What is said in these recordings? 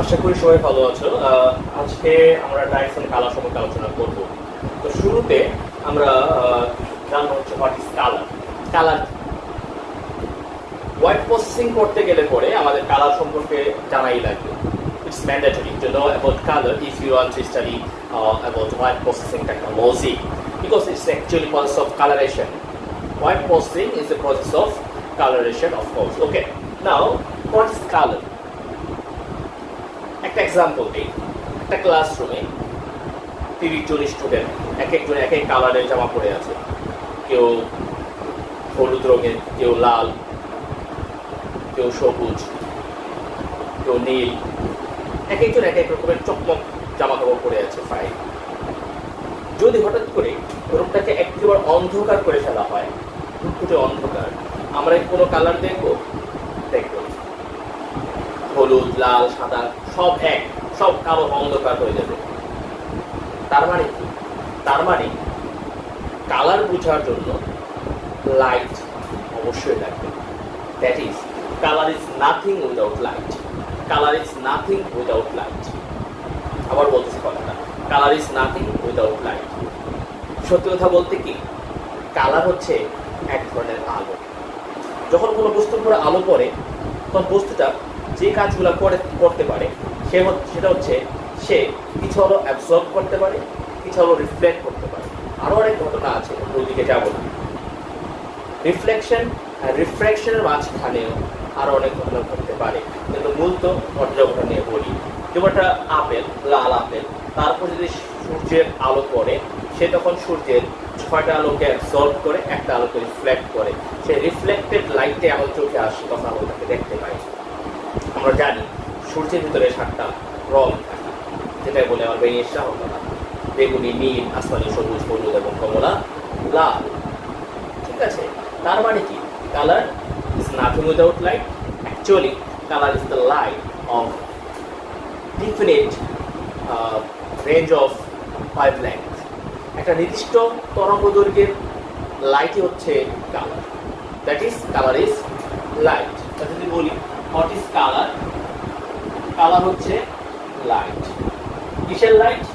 আশা করি সবাই ভালো আছো। আজকে আমরা ডাইরেকশন কালার সম্পর্কে আলোচনা করব। তো শুরুতে আমরা জানবো হচ্ছে what is colour. Colour white processing করতে গেলে পরে আমাদের কালার সম্পর্কে জানাই লাগবে। It's mandatory to know about color if you want to study about white processing technology because it's actually process of coloration. White processing is the process of coloration, of course. Okay. Now, what is color? একটা example দিই। একটা ক্লাসরুমে 30-40 student এক একজন এক এক কালারের জামা পরে আছে। কেউ হলুদ রঙের, কেউ লাল, কেউ সবুজ, কেউ নীল, এক একজন এক এক রকমের চকমক জামা কাপড় পরে আছে। ফাইন। যদি হঠাৎ করে রুমটাকে একেবারে অন্ধকার করে ফেলা হয়, ফুটফুটে অন্ধকার, আমরা কোনো কালার দেখবো? দেখবো হলুদ, লাল, সাদা সব এক, সব কালো অন্ধকার হয়ে যাবে। তার মানে কি? তার মানে কালার বোঝার জন্য লাইট অবশ্যই লাগবে। That is colour is nothing without light. Colour is nothing without light. আবার বলতেছি কথাটা, colour is nothing without light. সত্যি কথা বলতে কি, কালার হচ্ছে এক ধরনের আলো। যখন কোনো বস্তুর উপরে আলো পড়ে তখন বস্তুটা যে কাজগুলো করতে পারে সেটা হচ্ছে সে কিছু হলো অ্যাবজর্ব করতে পারে, কিছু হলো রিফ্লেক্ট করতে পারে। আরও অনেক ঘটনা আছে, ওইদিকে যাবো না। রিফ্লেকশন আর রিফ্র্যাকশনের মাঝখানেও আরও অনেক ঘটনা ঘটতে পারে, কিন্তু মূলত ঘটনা নিয়ে বলি। যেমন একটা আপেল, লাল আপেল, তারপর যদি সূর্যের আলো পড়ে, সে তখন সূর্যের 6টা আলোকে অ্যাবজর্ব করে একটা আলোকে রিফ্লেক্ট করে। সেই রিফ্লেক্টেড লাইটে আমার চোখে আসে, তখন আমরা ওটাকে দেখতে পাই। আমরা জানি সূর্যের ভিতরে 7টা রং থাকে, যেটাই বলে আমার বেরিয়ে হতো না। বেগুনি, নীল, আসমানি, সবুজ, হলুদ এবং কমলা, লাল। ঠিক আছে? তার মানে কি? Colour is nothing without light. Actually colour is the light off definite range of wavelength. একটা নির্দিষ্ট তরঙ্গ দৈর্ঘ্যের লাইটই হচ্ছে colour. That is colour is light. যদি বলি হোয়াট ইজ কালার, কালার হচ্ছে লাইট। কিসের light?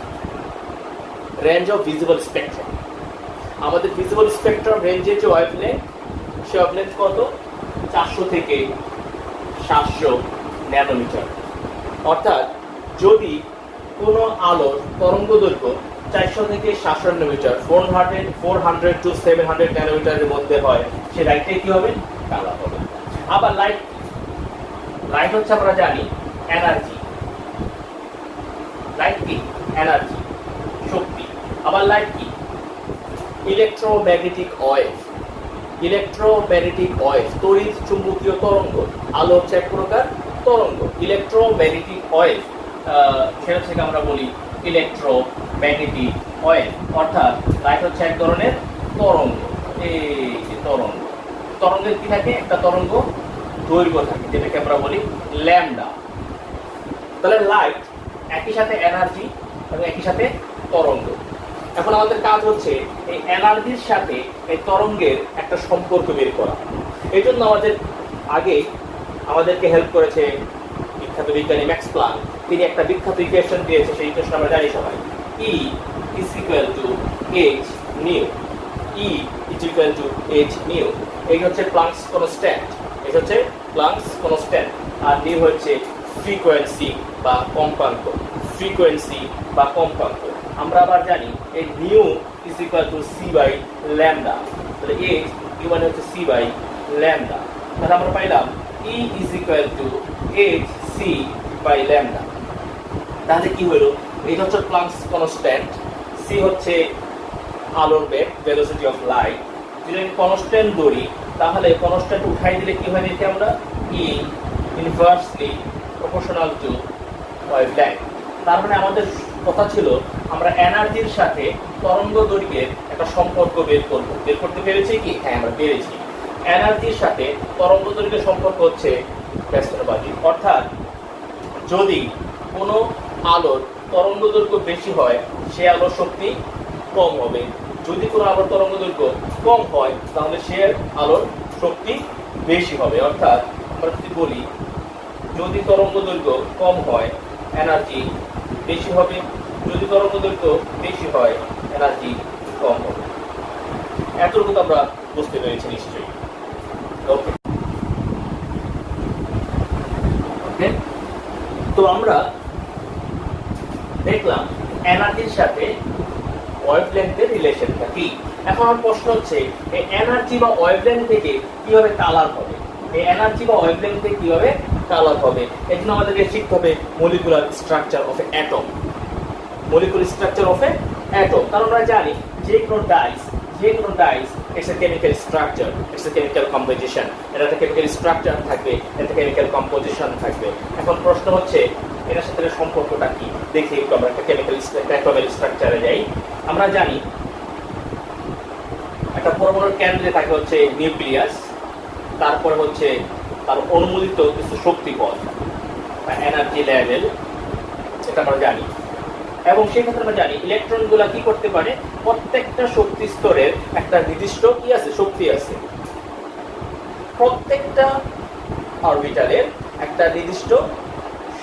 Range of visible spectrum. আমাদের ভিজিবল স্পেকট্রাম রেঞ্জের যে ওয়েভলেংথ, সে ওয়েভলেংথ কত? 400 থেকে 700 ন্যানোমিটার। অর্থাৎ যদি কোনো আলোর তরঙ্গ দৈর্ঘ্য 400 থেকে 700 ন্যানোমিটার, 400 to 700 ন্যানোমিটারের মধ্যে হয়, সে লাইটটাই কি হবে? কালার হবে। আবার লাইট হচ্ছে আমরা জানি এনার্জি। লাইট কি? এনার্জি, শক্তি। আবার লাইট কি? Electromagnetic wave. ইলেকট্রোম্যাগনেটিক ওয়েভ, তড়িৎ চুম্বকীয় তরঙ্গ। আলো হচ্ছে এক প্রকার তরঙ্গ। ইলেকট্রোম্যাগনেটিক ওয়েভ, সেটা থেকে আমরা বলি ইলেকট্রোম্যাগনেটিক ওয়েভ। অর্থাৎ লাইট হচ্ছে এক ধরনের তরঙ্গ। এই যে তরঙ্গ, তরঙ্গের কি থাকে? একটা তরঙ্গ দৈর্ঘ্য থাকে, যেটাকে আমরা বলি ল্যামডা। তাহলে লাইট একই সাথে এনার্জি এবং একই সাথে তরঙ্গ। এখন আমাদের কাজ হচ্ছে এই এনার্জির সাথে এই তরঙ্গের একটা সম্পর্ক বের করা। এই জন্য আমাদেরকে হেল্প করেছে বিখ্যাত বিজ্ঞানী ম্যাক্স প্লাঙ্ক। তিনি একটা বিখ্যাত ইকুয়েশন দিয়েছে, সেই ইকুয়েশন আমরা জানি সবাই। E is equal to h nu. E is equal to h nu. এই হচ্ছে প্লাঙ্কস কনস্ট্যান্ট। এটা হচ্ছে প্লাঙ্কস কনস্ট্যান্ট। আর নিউ হচ্ছে ফ্রিকোয়েন্সি বা কম্পাঙ্ক। ফ্রিকোয়েন্সি বা কম্পাঙ্ক। আমরা আবার জানি এই nu is equal to C by lambda. তাহলে এইচ নিউ মানে হচ্ছে সি বাই ল্যামডা। তাহলে আমরা পাইলাম E is equal to H C by lambda. তাহলে কি হলো? এটা হচ্ছে প্লাঙ্কস কনস্ট্যান্ট, সি হচ্ছে আলোর বেগ, ভেলোসিটি অফ লাইট। যদি আমি কনস্ট্যান্ট ধরি, তাহলে কনস্ট্যান্ট উঠাই দিলে কি হয় দেখি আমরা? ই ইনভার্সলি প্রপোর্শনাল টু ওয়েভলেংথ। তার মানে আমাদের কথা ছিল আমরা এনার্জির সাথে তরঙ্গ দৈর্ঘ্যের একটা সম্পর্ক বের করতে পেরেছি কি? হ্যাঁ, আমরা পেরেছি। এনার্জির সাথে তরঙ্গ দৈর্ঘ্যের সম্পর্ক হচ্ছে ব্যস্তবাদী। অর্থাৎ যদি কোনো আলোর তরঙ্গ দৈর্ঘ্য বেশি হয়, সে আলোর শক্তি কম হবে। যদি কোনো আলোর তরঙ্গ দৈর্ঘ্য কম হয়, তাহলে সে আলোর শক্তি বেশি হবে। অর্থাৎ আমরা যদি বলি যদি তরঙ্গ দৈর্ঘ্য কম হয় এনার্জি বেশি হবে, যদি তরঙ্গ দৈর্ঘ্য বেশি হয় এনার্জি কম হবে। এতটুকু আমরা বুঝতে পেরেছি নিশ্চয়ই। ওকে ওকে, তো আমরা দেখলাম এনার্জির সাথে ওয়েভলেন্থের রিলেশনটা কি। এখন আমার প্রশ্ন হচ্ছে এই এনার্জি বা ওয়েভলেন্থ থেকে কিভাবে কালার হবে, এই এনার্জি বা ওয়েভলেন্থ থেকে কিভাবে কালার হবে। এর জন্য আমাদেরকে শিখতে হবে molecular structure of a atom. Molecular structure of a atom, কারণ আমরা জানি যে কোনো dyes it's a chemical structure, it's a chemical composition. এটা একটা কেমিক্যাল স্ট্রাকচার থাকবে, একটা কেমিক্যাল কম্পোজিশন থাকবে। এখন প্রশ্ন হচ্ছে এটার সাথে সম্পর্কটা কি, দেখি একটু আমরা একটা কেমিক্যাল অ্যাটমের স্ট্রাকচারে যাই। আমরা জানি একটা পরমাণুর কেন্দ্রে থাকে হচ্ছে নিউক্লিয়াস, তারপরে হচ্ছে তার অনুমোদিত কিছু শক্তিপথ বা এনার্জি লেভেল, এটা আমরা জানি। এবং সেই ক্ষেত্রে আমরা জানি ইলেকট্রনগুলো কি করতে পারে, প্রত্যেকটা শক্তি স্তরের একটা নির্দিষ্ট কি আছে, শক্তি আছে। প্রত্যেকটা অরবিটালের একটা নির্দিষ্ট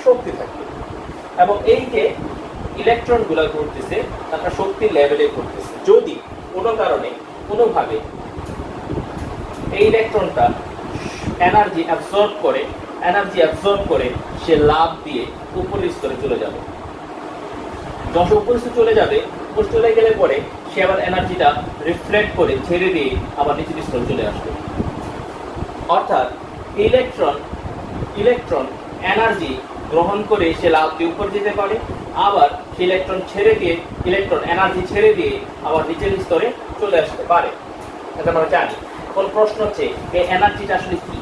শক্তি থাকবে, এবং এই যে ইলেকট্রনগুলো ঘুরতেছে তারা শক্তির লেভেলে ঘুরতেছে। যদি কোনো কারণে কোনোভাবে এই ইলেকট্রনটা এনার্জি অ্যাবজর্ব করে সে লাফ দিয়ে উপরের স্তরে চলে যাবে। যখন উপরে চলে যাবে, উপরে চলে গেলে পরে সে আবার এনার্জিটা রিফ্লেক্ট করে ছেড়ে দিয়ে আবার নিচের স্তরে চলে আসবে। অর্থাৎ ইলেকট্রন এনার্জি গ্রহণ করে সে লাফ দিয়ে উপরে যেতে পারে, আবার সে ইলেকট্রন এনার্জি ছেড়ে দিয়ে আবার নিচের স্তরে চলে আসতে পারে। এটা আমরা জানি। কোন প্রশ্ন হচ্ছে এই এনার্জিটা আসলে কি?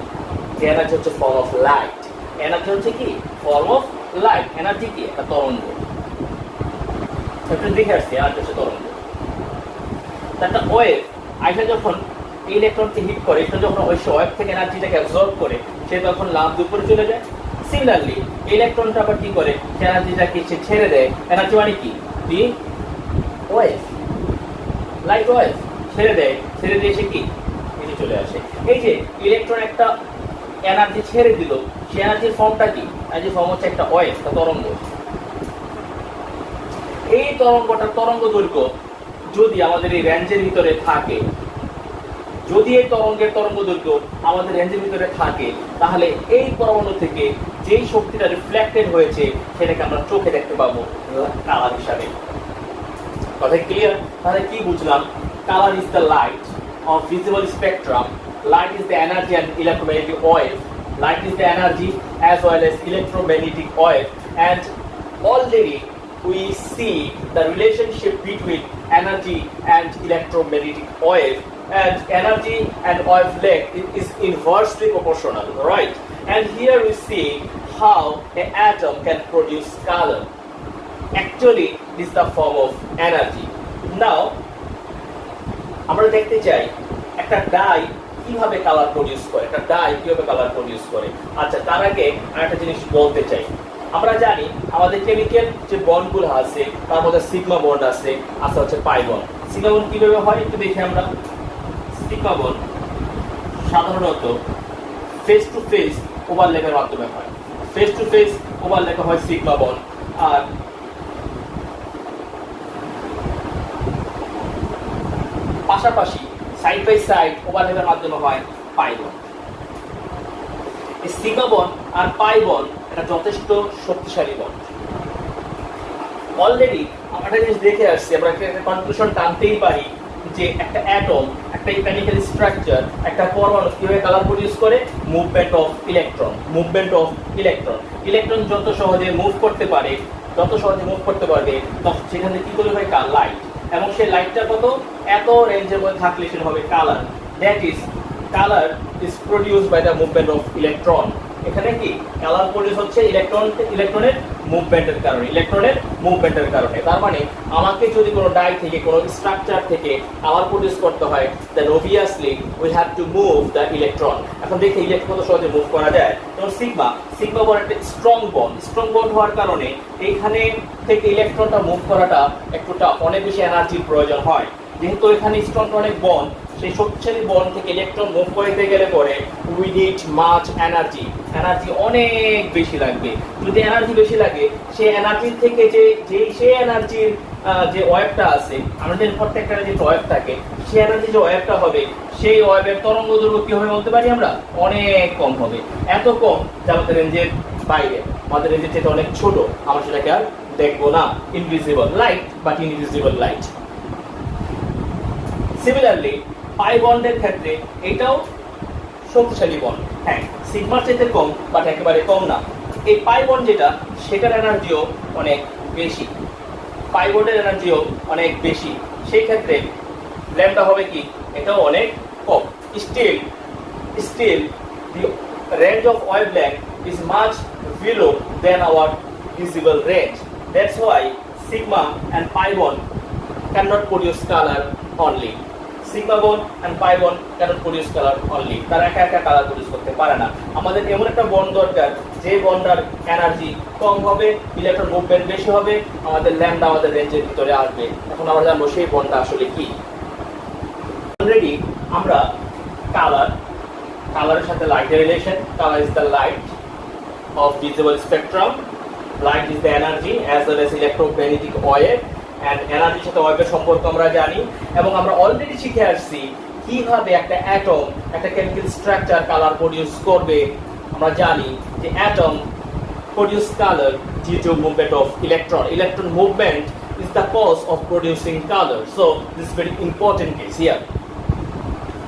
যে এনার্জি হচ্ছে ফর্ম অফ লাইট। এনার্জি হচ্ছে কি? Form of light. এনার্জি কি? একটা তরঙ্গ। একটু দেখে আসছি এনার্জি হচ্ছে তরঙ্গ। একটা ওয়েভ আইসা যখন ইলেকট্রনকে হিট করে, যখন ওই ওয়েভ থেকে এনার্জিটাকে অ্যাবজর্ব করে, সে তখন লাফ দিয়ে উপরে চলে যায়। সিমিলারলি ইলেকট্রনটা আবার কি করে, এনার্জিটাকে সে ছেড়ে দেয়। এনার্জি মানে কি? দি ওয়েভ, লাইট ওয়েভ ছেড়ে দিয়ে সে কি নিচে চলে আসে। এই যে ইলেকট্রন একটা এনার্জি ছেড়ে দিল, সে এনার্জির ফর্মটা কি? এনার্জির ফর্ম হচ্ছে একটা ওয়েভ, একটা তরঙ্গ। এই তরঙ্গ দৈর্ঘ্য যদি আমাদের এই রেঞ্জের ভিতরে থাকে, যদি এই তরঙ্গ দৈর্ঘ্য আমাদের রেঞ্জের ভিতরে থাকে, তাহলে এই পরমাণু থেকে যেই শক্তিটা রিফ্লেক্টেড হয়েছে সেটাকে আমরা চোখে দেখতে পাবো কালার হিসাবে। কথা ক্লিয়ার? তাহলে কি বুঝলাম? Colour is the light off visible spectrum. Light is the energy and electromagnetic wave. Light is the energy as well as electromagnetic wave. And already we see the relationship between energy and electromagnetic wave. And energy and wavelength is inversely proportional, right? And here we see how an atom can produce color. Actually, this is the form of energy. Now, আমরা দেখতে চাই একটা die কিভাবে colour produce করে। আচ্ছা, তার আগে আরেকটা জিনিস বলতে চাই। আমরা জানি আমাদের কেমিক্যাল যে বন্ডগুলো আছে তার মধ্যে সিগমা বন্ড আছে, হচ্ছে পাই বন্ড। সিগমা বন্ড কিভাবে হয় একটু দেখি আমরা। সিগমা বন্ড সাধারণত ফেস টু ফেস ওভারল্যাপের মাধ্যমে হয়। ফেস টু ফেস ওভারল্যাপে হয় সিগমা বন্ড, আর পাশাপাশি সাইড বাই সাইড ওভারল্যাপের মাধ্যমে হয় পাই বন্ড। এই সিগমা বন্ড আর পাই বন্ড এটা যথেষ্ট শক্তিশালী বন্ড। অলরেডি আমরা একটা জিনিস দেখে আসছি, আমরা একটা কনক্লুশন টানতেই পারি যে একটা অ্যাটম, একটা কেমিক্যাল স্ট্রাকচার, একটা পরমাণু কিভাবে কালার প্রডিউস করে? Movement of electron. ইলেকট্রন যত সহজে মুভ করতে পারবে তখন সেখানে কি করে হয়? লাইট। এবং সেই লাইটটা এত রেঞ্জের মধ্যে থাকলে সেটা হবে colour. That is colour is produced by the movement of electron. এখানে কি কালার প্রডিউস হচ্ছে ইলেকট্রনের মুভমেন্টের কারণে। তার মানে আমাকে যদি কোনো ডাই থেকে, কোনো স্ট্রাকচার থেকে কালার প্রডিউস করতে হয়, then obviously we have to move the electron. এখন দেখি ইলেকট্রন কত সহজে মুভ করা যায়। যেমন সিগমা বন্ড একটা স্ট্রং বন্ড হওয়ার কারণে এইখানে থেকে ইলেকট্রনটা মুভ করাটা একটু টাফ, অনেক বেশি এনার্জির প্রয়োজন হয়। যেহেতু এখানে স্ট্রংটা অনেক বন্ড, সেই শক্তিশালী বন্ড থেকে ইলেকট্রন মুভ করতে গেলে পরে we need much energy, energy অনেক বেশি লাগবে। যদি এনার্জি বেশি লাগে, সেই এনার্জির থেকে সেই এনার্জির যে ওয়েভটা আছে, আমাদের প্রত্যেকটা যে ওয়েভ থাকে, সেই এনার্জি যে ওয়েভটা হবে, সেই ওয়েভের তরঙ্গ দৈর্ঘ্য কি হবে বলতে পারি আমরা? অনেক কম হবে। এত কম যে আমাদের রেঞ্জের বাইরে, আমাদের রেঞ্জের চেয়ে অনেক ছোট, আমরা সেটাকে আর দেখবো না। Invisible light, but invisible light. Similarly pi বন্ডের ক্ষেত্রে এটাও শক্তিশালী বন্ড। হ্যাঁ, সিগমার চাইতে কম, বাট একেবারে কম না। এই পাই বন্ড যেটা, সেটার এনার্জিও অনেক বেশি। পাই বন্ডের এনার্জিও অনেক বেশি। সেই ক্ষেত্রে ল্যাম্বডা হবে কি? এটাও অনেক কম। Still the range of wavelength is much below than our visible range. That's why sigma and pi bond cannot produce color only. Sigma bond and pi bond cannot produce color only. তারা একা একা colour produce করতে পারে না। আমাদের এমন একটা bond দরকার যে বন্ডার এনার্জি কম হবে, ইলেকট্রন মুভমেন্ট বেশি হবে, আমাদের ল্যাম্বডা আমাদের রেঞ্জের ভিতরে আসবে। এখন আমরা জানবো সেই বন্ডটা আসলে কি। অলরেডি আমরা কালারের সাথে লাইটের relation. Colour is the light off visible spectrum, light is the energy as well as electromagnetic wave, and এনার্জির সাথে ওয়েভের সম্পর্ক আমরা জানি। এবং আমরা অলরেডি শিখে আসছি কিভাবে একটা অ্যাটম একটা কেমিক্যাল স্ট্রাকচার কালার প্রডিউস করবে। আমরা জানি যে atom produce colour due to movement of electron movement is the cause of producing color. So this is very important case here.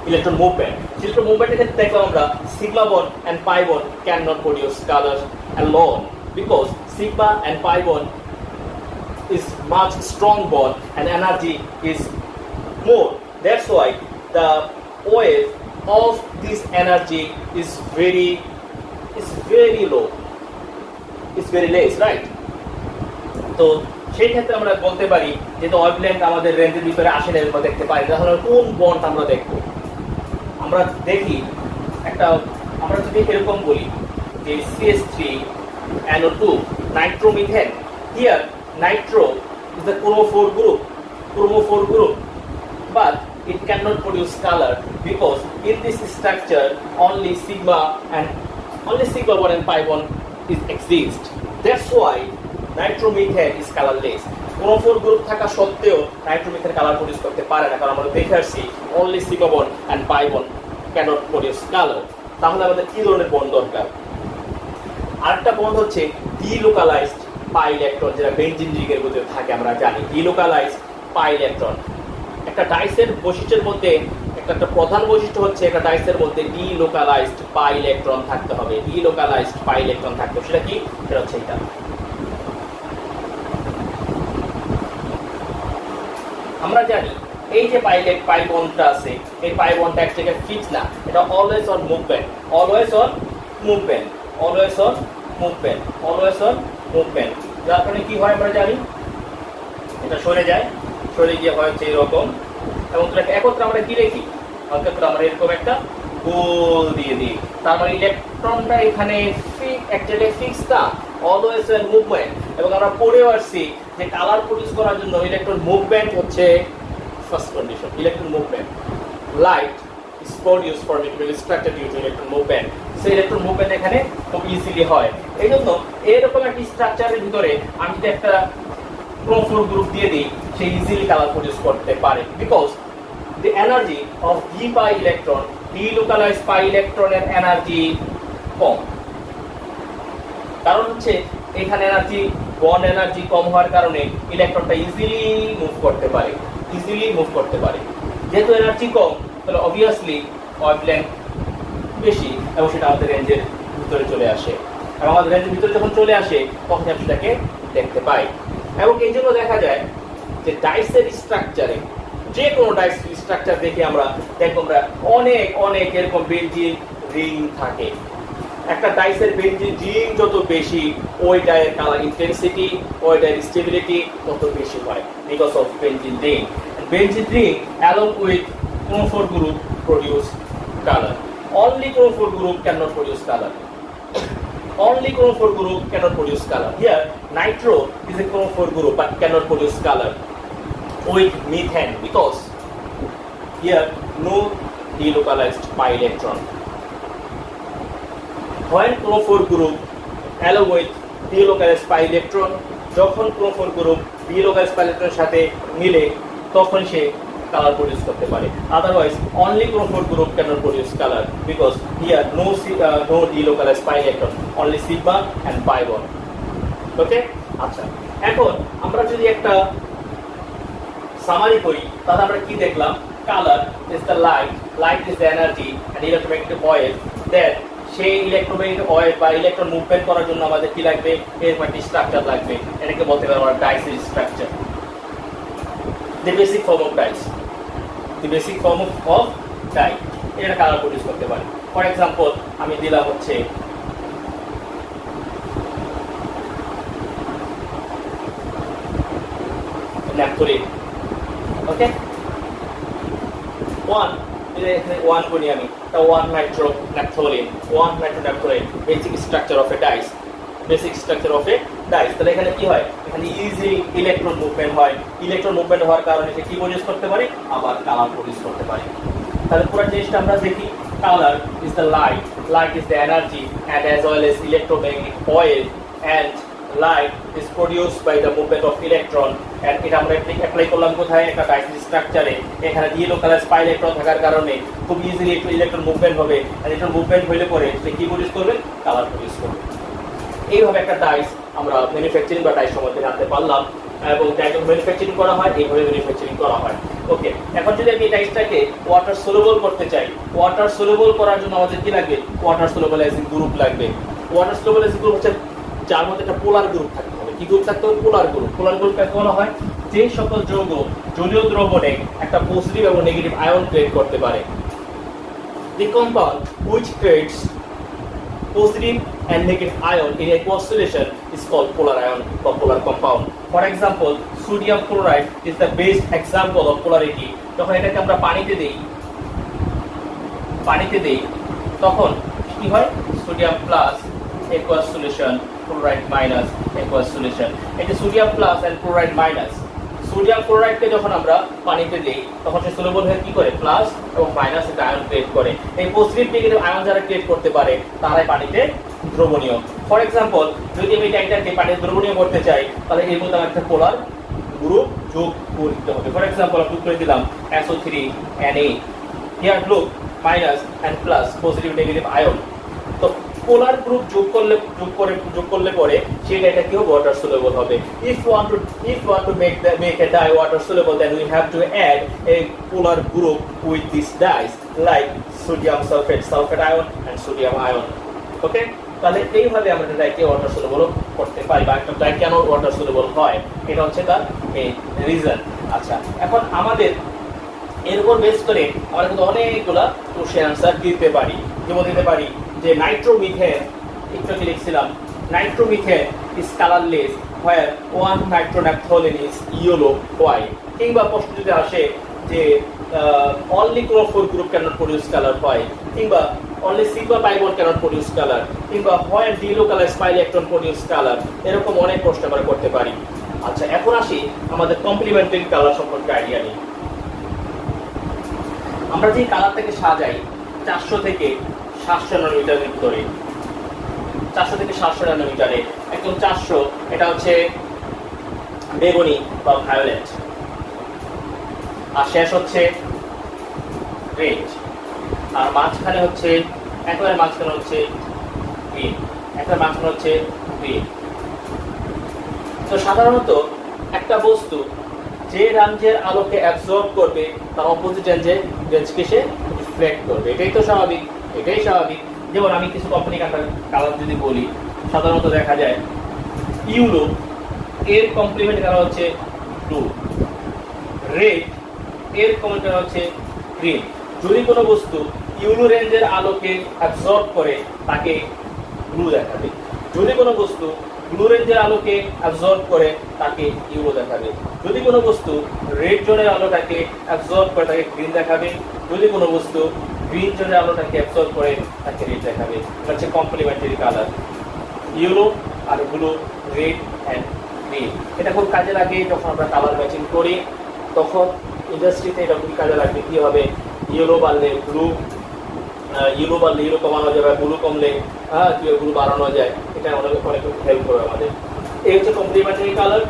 Electron movement এর ক্ষেত্রে দেখলাম আমরা sigma bond and pi bond cannot produce colors alone, because sigma and pi bond is much strong bond and energy is more. That's why the wave of this energy is very low. It's very less, right? তো সেই ক্ষেত্রে আমরা বলতে পারি যে wavelength আমাদের রেঞ্জের ভিতরে আসে না, আমরা দেখতে পাই। তাহলে কোন বন্ড আমরা দেখব? আমরা দেখি আমরা যদি এরকম বলি যে CH3NO2 nitromethane. Here nitro is the chromophore group, but it cannot produce color because in this structure only sigma bond and pi bond exist. That's why nitromethane is colorless. chromophore group থাকা সত্ত্বেও nitromethane colour produce করতে পারে না, কারণ আমরা দেখে আসছি only sigma bond and pi bond cannot produce color. তাহলে আমাদের কি ধরনের বন্ড দরকার? আরেকটা বন্ড হচ্ছে ডিলোকালাইজড পাই ইলেকট্রন, যেটা বেনজিন রিংয়ের মধ্যে থাকে। আমরা জানি ডিলোকালাইজড পাই ইলেকট্রন। একটা ডাইসের বৈশিষ্ট্যের মধ্যে একটা প্রধান বৈশিষ্ট্য হচ্ছে একটা ডাইসের মধ্যে ডিলোকালাইজড পাই ইলেকট্রন থাকতে হবে। ডিলোকালাইজড পাই ইলেকট্রন থাকতে হবে। সেটা কি? সেটা হচ্ছে এটা। আমরা জানি এই যে পাই বন্ডটা আছে, এই পাই বন্ডটা এক জায়গায় ফিক্স না, এটা অলওয়েজ অন মুভমেন্ট। যার কারণে কি হয় আমরা জানি, এটা সরে গিয়ে হয় হচ্ছে এরকম, এবং একত্রে আমরা কি রেখি? আমরা এরকম একটা গোল দিয়ে দিই। তার মানে ইলেকট্রনটা এখানে এক জায়গায় ফিক্স না, অলওয়েজ অন মুভমেন্ট। এবং আমরা পড়েও আসছি যে কালার প্রডিউস করার জন্য ইলেকট্রন মুভমেন্ট হচ্ছে first condition. Electron movement, light is produced for chemical structure due to electron movement. সেই ইলেকট্রন মুভমেন্ট এখানে খুব ইজিলি হয়। এই জন্য এরকম একটা স্ট্রাকচারের ভিতরে আমি যদি একটা chromophore গ্রুপ দিয়ে দিই, সে ইজিলি কালার প্রডিউস করতে পারে, because the energy of d pi electron, delocalized pi electron এর এনার্জি কম। কারণ হচ্ছে এখানে বন্ড এনার্জি কম হওয়ার কারণে ইলেকট্রনটা ইজিলি মুভ করতে পারে। যেহেতু এনার্জি কম, তাহলে অবভিয়াসলি ওয়েভলেন্থ বেশি, এবং সেটা আমাদের রেঞ্জের ভিতরে চলে আসে। এবং আমাদের রেঞ্জের ভিতরে যখন চলে আসে, তখন আমি সেটাকে দেখতে পাই। এবং এই জন্য দেখা যায় যে ডাইসের স্ট্রাকচারে, যে কোনো ডাইস স্ট্রাকচার দেখে আমরা অনেক এরকম বেনজিন রিং থাকে। একটা ডাইসের বেনজিন রিং যত বেশি, ওইটার কালার ইন্টেন্সিটি, ওইটার স্টেবিলিটি তত বেশি হয়, because of benzene ring. Benzene ring along with chromophore group produce color. Only chromophore group cannot produce color. Here nitro is a chromophore group but cannot produce color with methane, because here no delocalized pi electron. when chlorophore group along with delocalized pi electron, যখন chlorophore group delocalized pi electron সাথে মিলে তখন সে color produce করতে পারে। Otherwise only chlorophore group cannot produce color because here no delocalized pi electron, only sigma and pi bond. ওকে, আচ্ছা এখন আমরা যদি একটা সামারি করি তাহলে আমরা কি দেখলাম? Colour is the light is the energy and electromagnetic wave. Then সেই ইলেকট্রোম্যাগনেটিক ওয়েভ বা ইলেকট্রন মুভমেন্ট করার জন্য আমাদের কি লাগবে? এরকম একটি স্ট্রাকচার লাগবে। এটাকে বলতে পারি আমরা ডাইসের structure, the basic form of dyes, the basic form of dye। এটা কালার প্রডিউস করতে পারে। ফর এক্সাম্পল আমি দিলাম হচ্ছে ন্যাপথলিন, ওকে, ওয়ান করি আমি, তা one nitro naphthalene, basic structure of a dyes, basic structure of a dyes. তাহলে এখানে কি হয়? এখানে ইজি ইলেকট্রন মুভমেন্ট হয়। ইলেকট্রন মুভমেন্ট হওয়ার কারণে সে কি প্রডিউস করতে পারে? আবার কালার প্রডিউস করতে পারে। তাহলে পুরো জিনিসটা আমরা দেখি, colour is the light is the energy and as well as electromagnetic wave and light is produced by the movement of electron। and এটা আমরা অ্যাপ্লাই করলাম কোথায়? একটা ডাইসের স্ট্রাকচারে। এখানে delocalized pi electron থাকার কারণে খুব ইজিলি একটু ইলেকট্রন মুভমেন্ট হবে, আর ইলেকট্রন মুভমেন্ট হইলে পরে সে কি প্রডিউস করবে? কালার প্রডিউস করবে। এইভাবে একটা ডাইস আমরা ম্যানুফ্যাকচারিং বা ডাইস সম্বন্ধে জানতে পারলাম, এবং ডাইস যখন ম্যানুফ্যাকচারিং করা হয় এইভাবে ম্যানুফ্যাকচারিং করা হয়। ওকে, এখন যদি আমি ডাইসটাকে ওয়াটার সলুবল করতে চাই, ওয়াটার সলুবল করার জন্য আমাদের কি লাগবে? ওয়াটার সলুবলাইজিং গ্রুপ লাগবে। ওয়াটার সলুবলাইজিং গ্রুপ হচ্ছে যার মধ্যে একটা পোলার গ্রুপ থাকতে হবে। কি গ্রুপ থাকতে হবে? পোলার গ্রুপ। পোলার গ্রুপ কাকে বলা হয়? যে সকল যৌগ জলীয় দ্রবণে একটা পজিটিভ এবং নেগেটিভ আয়ন ক্রিয়েট করতে পারে। The compound which creates positive and negative ion in aqueous solution is called polar ion or polar compound. For example, sodium chloride is the best example of polarity. যখন এটাকে আমরা পানিতে দেই তখন কি হয়? Sodium plus aqueous solution, chloride minus aqueous solution। এই যে sodium plus and chloride minus, sodium ক্লোরাইডকে যখন আমরা পানিতে দেই তখন সে সলুবল হয়ে কি করে? প্লাস এবং মাইনাস একটা আয়ন ক্রিয়েট করে। এই পজিটিভ নেগেটিভ আয়ন যারা ক্রিয়েট করতে পারে তারাই পানিতে দ্রবণীয়। ফর এক্সাম্পল, যদি আমি টাইটাকে পানিতে দ্রবণীয় করতে চাই তাহলে এর মধ্যে আমার একটা পোলার গ্রুপ যোগ করতে হবে। ফর এক্সাম্পল আমি করে দিলাম SO3Na, here group minus and plus positive negative ion. তো পোলার গ্রুপ যোগ করলে পরে সেই ডাইটা কি হবে? ওয়াটার সলুবল হবে। if you want to make a dye water soluble, then we have to add a polar group with these dyes like sodium sulfate ion and sodium ion। ওকে, তাহলে এইভাবে আমরা ডাইকে ওয়াটার সলুবল করতে পারি, বা একটা die কেন ওয়াটার সলুবল হয় এটা হচ্ছে তার এই রিজন। আচ্ছা, এখন আমাদের এর উপর বেস করে আমরা কিন্তু অনেকগুলা কোশ্চেন আনসার দিতে পারি। যেমন দিতে পারি যে নাইট্রোমিথেন, একটু লিখছিলাম nitromethane is colourless where one nitronaphthalene is yellow white. কিংবা প্রশ্ন যদি আসে যে only chromophore group can't produce colour হয়, কিংবা only sigma pi bond can't produce colour, কিংবা where delocalized pi electron produce colour, এরকম অনেক প্রশ্ন আমরা করতে পারি। আচ্ছা, এখন আসি আমাদের কমপ্লিমেন্টারি কালার সম্পর্কে আইডিয়া নিই। আমরা যে কালারটাকে সাজাই 400 থেকে 700 ন্যানোমিটার ভিতরে, 400 থেকে 700 ন্যানোমিটারে, একদম 400 এটা হচ্ছে বেগুনি বা ভায়োলেট, আর শেষ হচ্ছে রেড, আর মাঝখানে হচ্ছে একেবারে মাঝখানে হচ্ছে গ্রিন, একেবারে মাঝখানে হচ্ছে গ্রিন। তো সাধারণত একটা বস্তু যে রেঞ্জের আলোকে অ্যাবজর্ব করবে তার অপোজিট রেঞ্জকে সে রিফ্লেক্ট করবে। এটাই তো স্বাভাবিক, এটাই স্বাভাবিক। যেমন আমি কিছু কোম্পানি কালার যদি বলি, সাধারণত দেখা যায় ইউলো এর কমপ্লিমেন্ট কালার হচ্ছে ব্লু, রেড এর কমপ্লিমেন্ট কালার হচ্ছে গ্রিন। যদি কোনো বস্তু ইউলো রেঞ্জের আলোকে অ্যাবজর্ব করে তাকে ব্লু দেখাবে, যদি কোনো বস্তু ব্লু রেঞ্জের আলোকে অ্যাবজর্ব করে তাকে ইউলো দেখাবে, যদি কোনো বস্তু রেড জোনের আলোটাকে অ্যাবজর্ব করে তাকে গ্রিন দেখাবে, যদি কোনো বস্তু গ্রিন জোনের আলোটাকে অ্যাবজর্ব করে তাকে রেড দেখাবে। এটা হচ্ছে কমপ্লিমেন্টারি কালার, ইয়েলো আর ব্লু, রেড অ্যান্ড গ্রিন। এটা খুব কাজে লাগে যখন আমরা কালার ম্যাচিং করি, তখন ইন্ডাস্ট্রিতে এটা খুব কাজে লাগবে। কী হবে? ইয়েলো বাড়লে ইয়েলো কমানো যাবে, ব্লু কমলে কীভাবে এগুলো বাড়ানো যায়, এটা অনেক অনেক হেল্প করবে আমাদের। এই হচ্ছে কমপ্লিমেন্টারি কালার।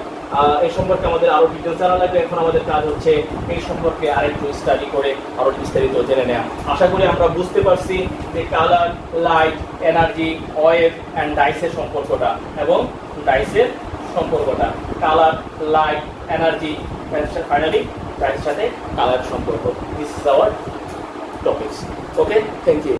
এই সম্পর্কে আমাদের আরও ডিটেলস জানা লাগবে। এখন আমাদের কাজ হচ্ছে এই সম্পর্কে আরেকটু স্টাডি করে আরও বিস্তারিত জেনে নেওয়া। আশা করি আমরা বুঝতে পারছি যে colour, light, energy, wave and ডাইসের সম্পর্কটা এবং ডাইসের সম্পর্কটা, কালার, লাইট, এনার্জি, ফাইনালি ডাইসের সাথে কালার সম্পর্ক। This is our topics. Okay, thank you.